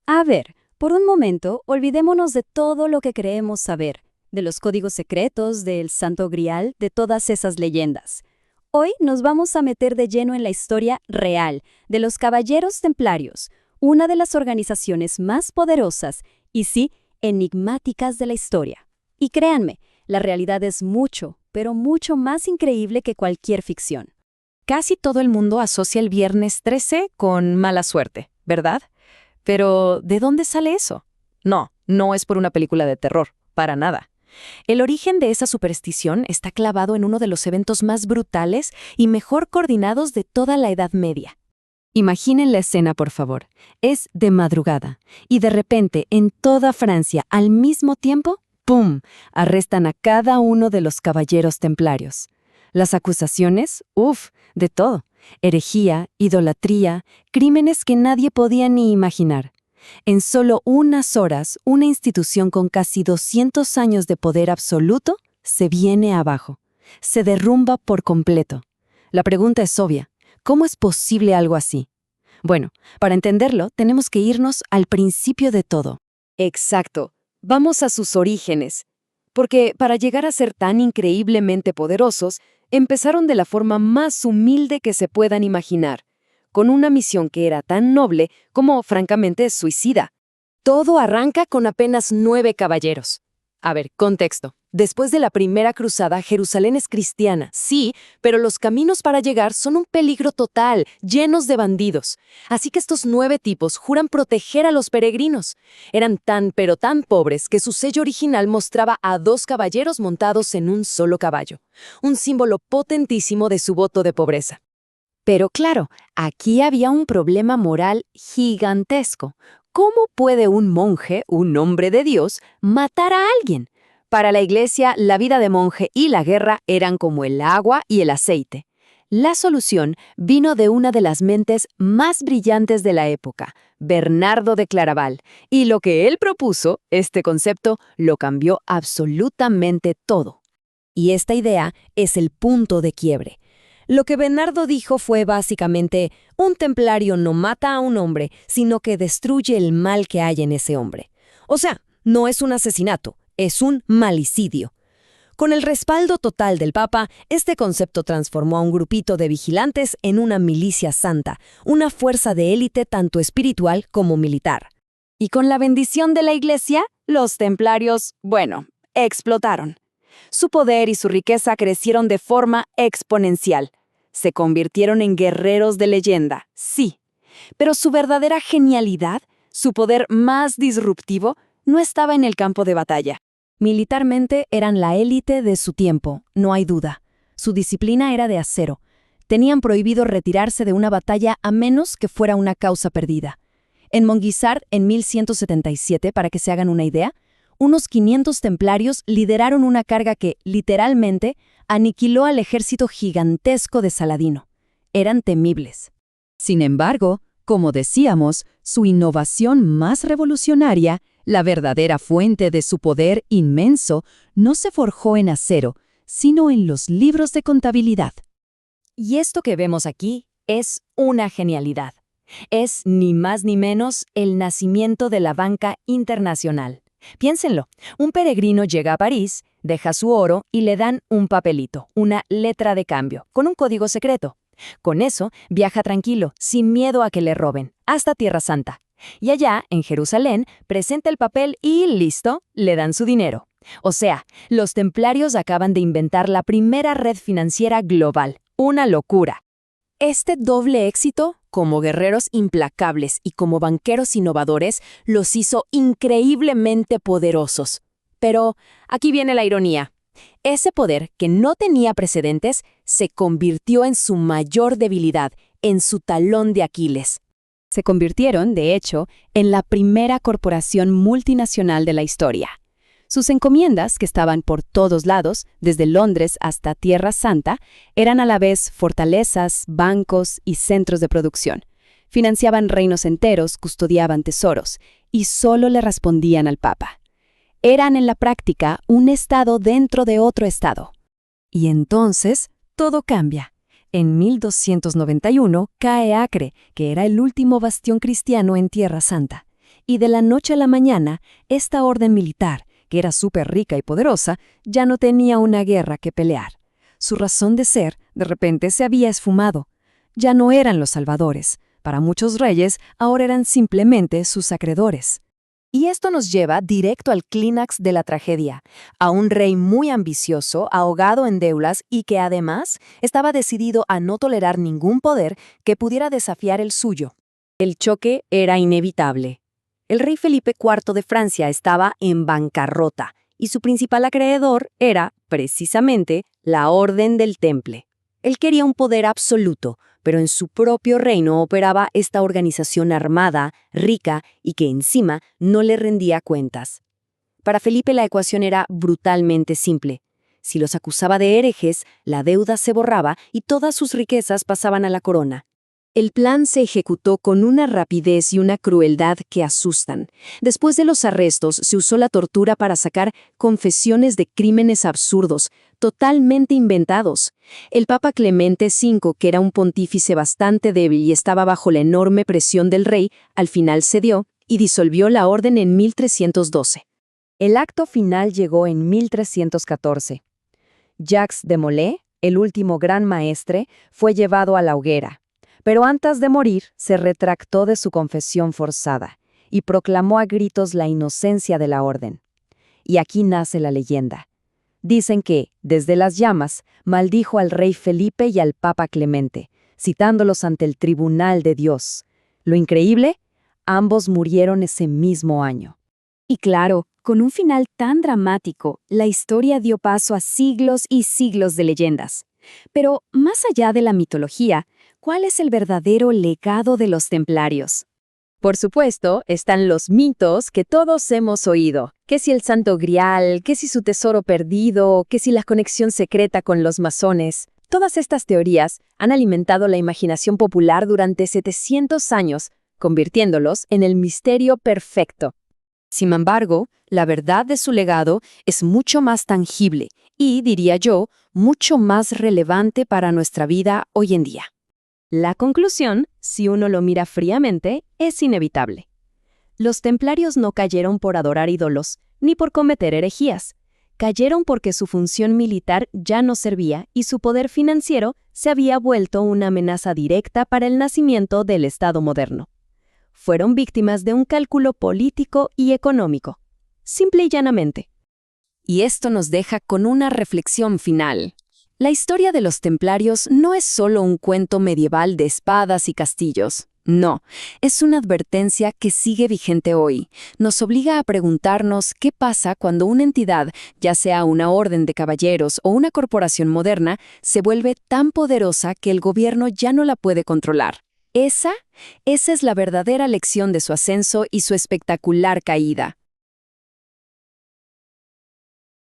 A ver, por un momento, olvidémonos de todo lo que creemos saber, de los códigos secretos, del Santo Grial, de todas esas leyendas. Hoy nos vamos a meter de lleno en la historia real de los Caballeros Templarios, una de las organizaciones más poderosas y sí, enigmáticas de la historia. Y créanme, la realidad es mucho, pero mucho más increíble que cualquier ficción. Casi todo el mundo asocia el viernes 13 con mala suerte, ¿verdad? Pero, ¿de dónde sale eso? No, no es por una película de terror, para nada. El origen de esa superstición está clavado en uno de los eventos más brutales y mejor coordinados de toda la Edad Media. Imaginen la escena, por favor. Es de madrugada, y de repente, en toda Francia, al mismo tiempo, ¡pum!, arrestan a cada uno de los caballeros templarios. Las acusaciones, de todo. Herejía, idolatría, crímenes que nadie podía ni imaginar. En solo unas horas, una institución con casi 200 años de poder absoluto se viene abajo. Se derrumba por completo. La pregunta es obvia. ¿Cómo es posible algo así? Bueno, para entenderlo, tenemos que irnos al principio de todo. Exacto. Vamos a sus orígenes. Porque para llegar a ser tan increíblemente poderosos, empezaron de la forma más humilde que se puedan imaginar, con una misión que era tan noble como, francamente, suicida. Todo arranca con apenas 9 caballeros. A ver, contexto. Después de la primera cruzada, Jerusalén es cristiana, sí, pero los caminos para llegar son un peligro total, llenos de bandidos. Así que estos 9 tipos juran proteger a los peregrinos. Eran tan, pero tan pobres que su sello original mostraba a 2 caballeros montados en un solo caballo, un símbolo potentísimo de su voto de pobreza. Pero claro, aquí había un problema moral gigantesco. ¿Cómo puede un monje, un hombre de Dios, matar a alguien? Para la Iglesia, la vida de monje y la guerra eran como el agua y el aceite. La solución vino de una de las mentes más brillantes de la época, Bernardo de Claraval, y lo que él propuso, este concepto, lo cambió absolutamente todo. Y esta idea es el punto de quiebre. Lo que Bernardo dijo fue básicamente, un templario no mata a un hombre, sino que destruye el mal que hay en ese hombre. O sea, no es un asesinato, es un malicidio. Con el respaldo total del Papa, este concepto transformó a un grupito de vigilantes en una milicia santa, una fuerza de élite tanto espiritual como militar. Y con la bendición de la Iglesia, los templarios, explotaron. Su poder y su riqueza crecieron de forma exponencial. Se convirtieron en guerreros de leyenda, sí. Pero su verdadera genialidad, su poder más disruptivo, no estaba en el campo de batalla. Militarmente eran la élite de su tiempo, no hay duda. Su disciplina era de acero. Tenían prohibido retirarse de una batalla a menos que fuera una causa perdida. En Montguisard, en 1177, para que se hagan una idea, unos 500 templarios lideraron una carga que, literalmente, aniquiló al ejército gigantesco de Saladino. Eran temibles. Sin embargo, como decíamos, su innovación más revolucionaria, la verdadera fuente de su poder inmenso, no se forjó en acero, sino en los libros de contabilidad. Y esto que vemos aquí es una genialidad. Es, ni más ni menos, el nacimiento de la banca internacional. Piénsenlo, un peregrino llega a París, deja su oro y le dan un papelito, una letra de cambio, con un código secreto. Con eso, viaja tranquilo, sin miedo a que le roben, hasta Tierra Santa. Y allá, en Jerusalén, presenta el papel y listo, le dan su dinero. O sea, los templarios acaban de inventar la primera red financiera global. Una locura. Este doble éxito, como guerreros implacables y como banqueros innovadores, los hizo increíblemente poderosos. Pero aquí viene la ironía. Ese poder, que no tenía precedentes, se convirtió en su mayor debilidad, en su talón de Aquiles. Se convirtieron, de hecho, en la primera corporación multinacional de la historia. Sus encomiendas, que estaban por todos lados, desde Londres hasta Tierra Santa, eran a la vez fortalezas, bancos y centros de producción. Financiaban reinos enteros, custodiaban tesoros, y solo le respondían al Papa. Eran en la práctica un estado dentro de otro estado. Y entonces, todo cambia. En 1291 cae Acre, que era el último bastión cristiano en Tierra Santa. Y de la noche a la mañana, esta orden militar, que era súper rica y poderosa, ya no tenía una guerra que pelear. Su razón de ser, de repente, se había esfumado. Ya no eran los salvadores. Para muchos reyes, ahora eran simplemente sus acreedores. Y esto nos lleva directo al clímax de la tragedia, a un rey muy ambicioso, ahogado en deudas y que además estaba decidido a no tolerar ningún poder que pudiera desafiar el suyo. El choque era inevitable. El rey Felipe IV de Francia estaba en bancarrota y su principal acreedor era, precisamente, la Orden del Temple. Él quería un poder absoluto, pero en su propio reino operaba esta organización armada, rica y que encima no le rendía cuentas. Para Felipe la ecuación era brutalmente simple. Si los acusaba de herejes, la deuda se borraba y todas sus riquezas pasaban a la corona. El plan se ejecutó con una rapidez y una crueldad que asustan. Después de los arrestos, se usó la tortura para sacar confesiones de crímenes absurdos, totalmente inventados. El Papa Clemente V, que era un pontífice bastante débil y estaba bajo la enorme presión del rey, al final cedió y disolvió la orden en 1312. El acto final llegó en 1314. Jacques de Molay, el último gran maestre, fue llevado a la hoguera. Pero antes de morir, se retractó de su confesión forzada y proclamó a gritos la inocencia de la orden. Y aquí nace la leyenda. Dicen que, desde las llamas, maldijo al rey Felipe y al Papa Clemente, citándolos ante el tribunal de Dios. Lo increíble, ambos murieron ese mismo año. Y claro, con un final tan dramático, la historia dio paso a siglos y siglos de leyendas. Pero, más allá de la mitología, ¿cuál es el verdadero legado de los templarios? Por supuesto, están los mitos que todos hemos oído. Que si el Santo Grial, que si su tesoro perdido, que si la conexión secreta con los masones. Todas estas teorías han alimentado la imaginación popular durante 700 años, convirtiéndolos en el misterio perfecto. Sin embargo, la verdad de su legado es mucho más tangible y, diría yo, mucho más relevante para nuestra vida hoy en día. La conclusión, si uno lo mira fríamente, es inevitable. Los templarios no cayeron por adorar ídolos, ni por cometer herejías. Cayeron porque su función militar ya no servía y su poder financiero se había vuelto una amenaza directa para el nacimiento del Estado moderno. Fueron víctimas de un cálculo político y económico, simple y llanamente. Y esto nos deja con una reflexión final. La historia de los templarios no es solo un cuento medieval de espadas y castillos. No, es una advertencia que sigue vigente hoy. Nos obliga a preguntarnos qué pasa cuando una entidad, ya sea una orden de caballeros o una corporación moderna, se vuelve tan poderosa que el gobierno ya no la puede controlar. Esa es la verdadera lección de su ascenso y su espectacular caída.